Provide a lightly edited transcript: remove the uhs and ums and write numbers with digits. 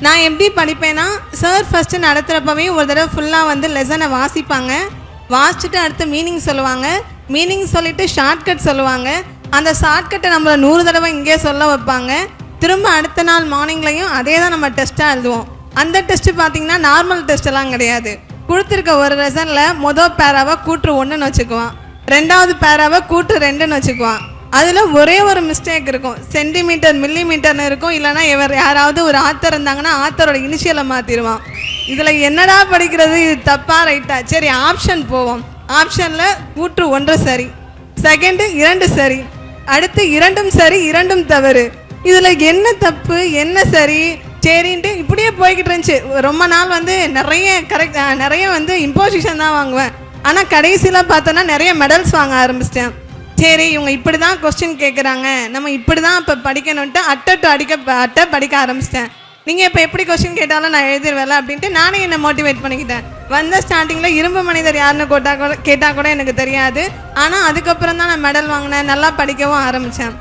நான் எப்படி படிப்பேன்னா, sir first நடத்துகிறப்பவே ஒரு தடவை ஃபுல்லாக வந்து லெசனை வாசிப்பாங்க. வாசிச்சுட்டு அடுத்து மீனிங் சொல்லுவாங்க. மீனிங் சொல்லிவிட்டு ஷார்ட்கட் சொல்லுவாங்க. அந்த ஷார்ட்கட்டை நம்மளை 100 தடவை இங்கே சொல்ல வைப்பாங்க. திரும்ப அடுத்த நாள் மார்னிங்லையும் அதே தான் நம்ம டெஸ்ட்டாக எழுதுவோம். அந்த டெஸ்ட்டு பார்த்திங்கன்னா நார்மல் டெஸ்ட்டெல்லாம் கிடையாது. கொடுத்துருக்க ஒரு லெசனில் மொதல் பேராவை கூற்று 1ன்னு வச்சுக்குவான், 2வது பேராவை கூற்று 2ன்னு வச்சுக்குவான். அதில் ஒரே ஒரு மிஸ்டேக் இருக்கும், சென்டிமீட்டர் மில்லிமீட்டர்னு இருக்கும். இல்லைனா யாராவது ஒரு ஆத்தர் இருந்தாங்கன்னா ஆத்தரோட இனிஷியலை மாற்றிடுவான். இதில் என்னடா படிக்கிறது, இது தப்பா ரைட்டா? சரி, ஆப்ஷன் போவோம். ஆப்ஷனில் கூற்று 1 சரி, செகண்டு 2 சரி, அடுத்து 2ம் சரி 2ம் தவறு. இதில் என்ன தப்பு என்ன சரி சரின்ட்டு இப்படியே போய்கிட்டு இருந்துச்சு. ரொம்ப நாள் வந்து நிறைய வந்து இம்போசிஷன் தான் வாங்குவேன். ஆனால் கடைசியில் பார்த்தோன்னா நிறைய மெடல்ஸ் வாங்க ஆரம்பிச்சிட்டேன். சரி, இவங்க இப்படி தான் கொஸ்டின் கேட்குறாங்க, நம்ம இப்படி தான் இப்போ படிக்கணுன்ட்டு அட்டை படிக்க ஆரம்பிச்சிட்டேன். நீங்கள் இப்போ எப்படி கொஸ்டின் கேட்டாலும் நான் எழுதிடுவேல அப்படின்ட்டு நானே என்னை மோட்டிவேட் பண்ணிக்கிட்டேன். வந்த ஸ்டார்டிங்கில் இரும்பு மனிதர் யாருன்னு கேட்டால் கூட எனக்கு தெரியாது. ஆனால் அதுக்கப்புறம் தான் நான் மெடல் வாங்கினேன், நல்லா படிக்கவும் ஆரம்பித்தேன்.